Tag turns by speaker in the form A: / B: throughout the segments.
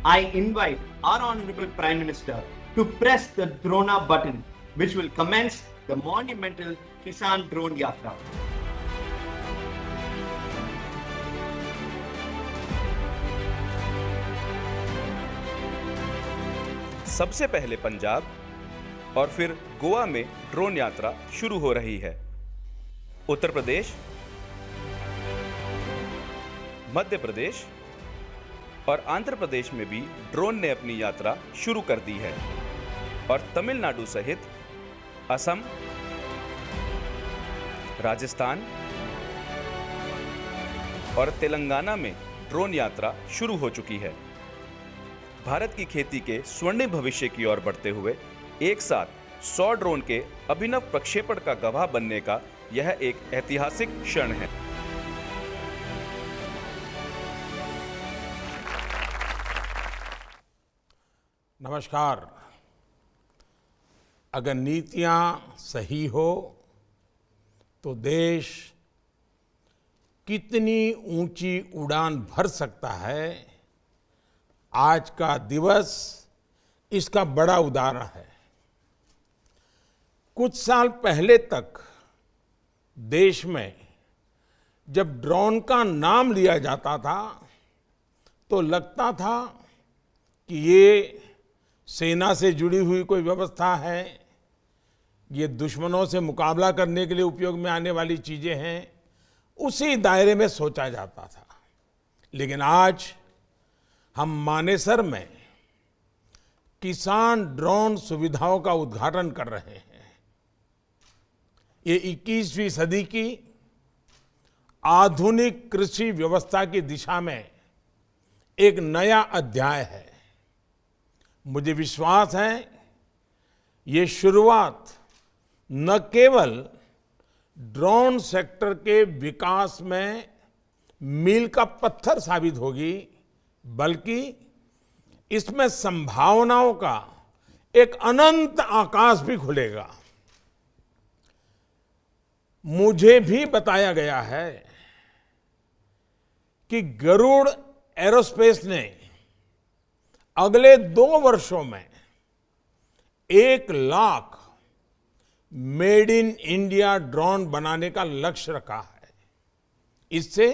A: I invite our Honorable Prime Minister to press the Drona button, which will commence the monumental Kisan Drone Yatra.
B: सबसे पहले पंजाब और फिर गोवा में drone यात्रा शुरू हो रही है। उत्तर प्रदेश, मध्य प्रदेश और आंध्र प्रदेश में भी ड्रोन ने अपनी यात्रा शुरू कर दी है और तमिलनाडु सहित असम, राजस्थान और तेलंगाना में ड्रोन यात्रा शुरू हो चुकी है। भारत की खेती के स्वर्णिम भविष्य की ओर बढ़ते हुए एक साथ 100 ड्रोन के अभिनव प्रक्षेपण का गवाह बनने का यह एक ऐतिहासिक क्षण है।
C: नमस्कार। अगर नीतियां सही हो तो देश कितनी ऊंची उड़ान भर सकता है, आज का दिवस इसका बड़ा उदाहरण है। कुछ साल पहले तक देश में जब ड्रोन का नाम लिया जाता था तो लगता था कि ये सेना से जुड़ी हुई कोई व्यवस्था है, ये दुश्मनों से मुकाबला करने के लिए उपयोग में आने वाली चीजें हैं, उसी दायरे में सोचा जाता था। लेकिन आज हम मानेसर में किसान ड्रोन सुविधाओं का उद्घाटन कर रहे हैं। ये 21वीं सदी की आधुनिक कृषि व्यवस्था की दिशा में एक नया अध्याय है। मुझे विश्वास है ये शुरुआत न केवल ड्रोन सेक्टर के विकास में मील का पत्थर साबित होगी, बल्कि इसमें संभावनाओं का एक अनंत आकाश भी खुलेगा। मुझे भी बताया गया है कि गरुड़ एरोस्पेस ने अगले 2 वर्षों में 1 lakh made in India drone बनाने का लक्ष्य रखा है। इससे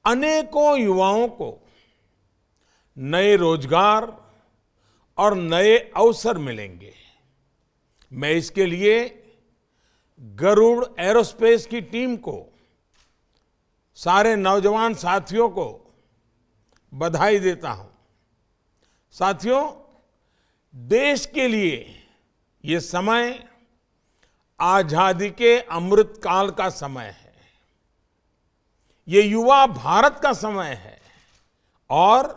C: अनेकों युवाओं को नए रोजगार और नए अवसर मिलेंगे। मैं इसके लिए गरुड़ एरोस्पेस की टीम को, सारे नौजवान साथियों को बधाई देता हूं। साथियों, देश के लिए ये समय आजादी के अमृत काल का समय है। ये युवा भारत का समय है और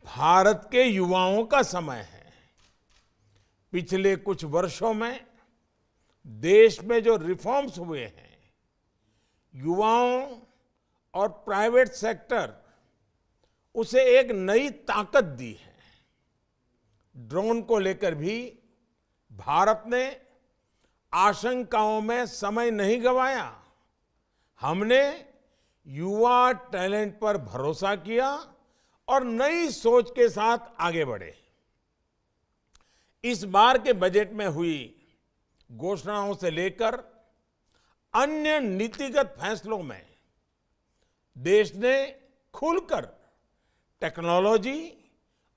C: भारत के युवाओं का समय है। पिछले कुछ वर्षों में देश में जो रिफॉर्म्स हुए हैं, युवाओं और प्राइवेट सेक्टर उसे एक नई ताकत दी है। ड्रोन को लेकर भी भारत ने आशंकाओं में समय नहीं गंवाया। हमने युवा टैलेंट पर भरोसा किया और नई सोच के साथ आगे बढ़े। इस बार के बजट में हुई घोषणाओं से लेकर अन्य नीतिगत फैसलों में देश ने खुलकर टेक्नोलॉजी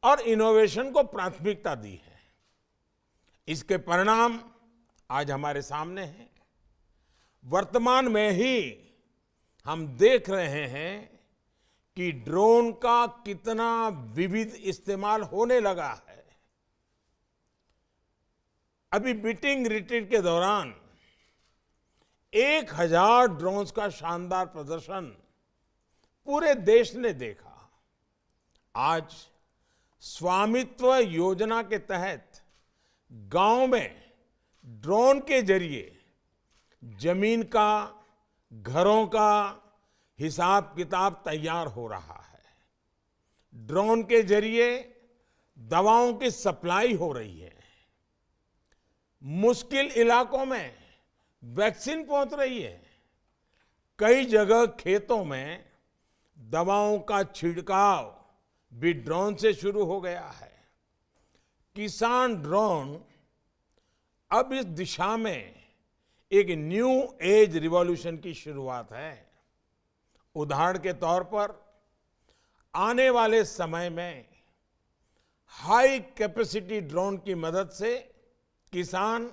C: और इनोवेशन को प्राथमिकता दी है। इसके परिणाम आज हमारे सामने हैं। वर्तमान में ही हम देख रहे हैं कि ड्रोन का कितना विविध इस्तेमाल होने लगा है। अभी बीटिंग रिट्रीट के दौरान 1000 ड्रोन्स का शानदार प्रदर्शन पूरे देश ने देखा। आज स्वामित्व योजना के तहत गांव में ड्रोन के जरिए जमीन का, घरों का हिसाब किताब तैयार हो रहा है। ड्रोन के जरिए दवाओं की सप्लाई हो रही है। मुश्किल इलाकों में वैक्सीन पहुंच रही है। कई जगह खेतों में दवाओं का छिड़काव भी ड्रोन से शुरू हो गया है। किसान ड्रोन अब इस दिशा में एक न्यू एज रिवॉल्यूशन की शुरुआत है। उदाहरण के तौर पर आने वाले समय में हाई कैपेसिटी ड्रोन की मदद से किसान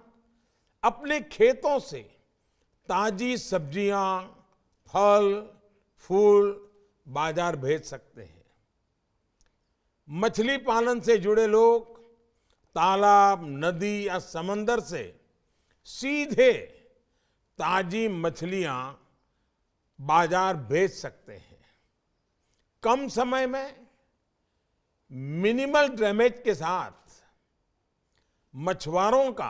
C: अपने खेतों से ताजी सब्जियां, फल, फूल बाजार भेज सकते हैं। मछली पालन से जुड़े लोग तालाब, नदी या समंदर से सीधे ताजी मछलियां बाजार भेज सकते हैं। कम समय में मिनिमल डैमेज के साथ मछुआरों का,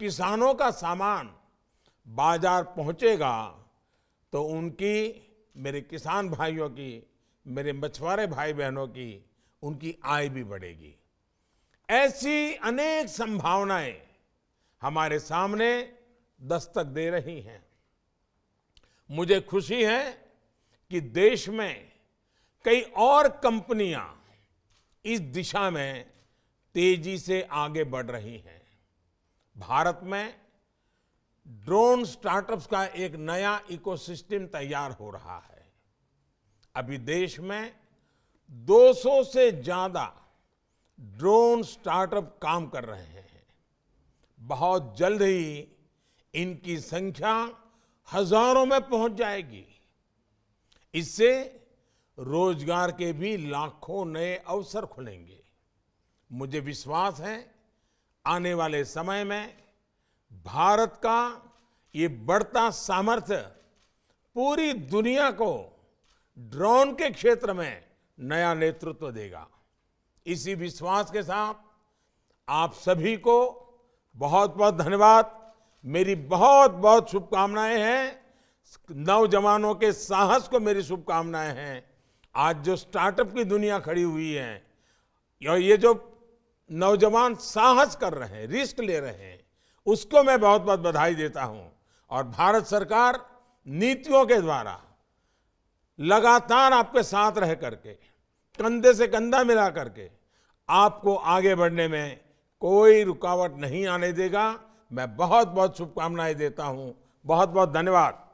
C: किसानों का सामान बाजार पहुंचेगा तो उनकी, मेरे किसान भाइयों की, मेरे मछुआरे भाई बहनों की, उनकी आय भी बढ़ेगी। ऐसी अनेक संभावनाएं हमारे सामने दस्तक दे रही हैं। मुझे खुशी है कि देश में कई और कंपनियां इस दिशा में तेजी से आगे बढ़ रही हैं। भारत में ड्रोन स्टार्टअप्स का एक नया इकोसिस्टम तैयार हो रहा है। अभी देश में 200 से ज्यादा ड्रोन स्टार्टअप काम कर रहे हैं। बहुत जल्द ही इनकी संख्या हजारों में पहुंच जाएगी। इससे रोजगार के भी लाखों नए अवसर खुलेंगे। मुझे विश्वास है आने वाले समय में भारत का ये बढ़ता सामर्थ्य पूरी दुनिया को ड्रोन के क्षेत्र में नया नेतृत्व देगा। इसी विश्वास के साथ आप सभी को बहुत बहुत धन्यवाद। मेरी बहुत बहुत शुभकामनाएं हैं। नौजवानों के साहस को मेरी शुभकामनाएं हैं। आज जो स्टार्टअप की दुनिया खड़ी हुई है, ये जो नौजवान साहस कर रहे हैं, रिस्क ले रहे हैं, उसको मैं बहुत बहुत बधाई देता हूं। और भारत सरकार नीतियों के द्वारा लगातार आपके साथ रह करके, कंधे से कंधा मिला करके आपको आगे बढ़ने में कोई रुकावट नहीं आने देगा। मैं बहुत बहुत शुभकामनाएं देता हूं। बहुत बहुत धन्यवाद।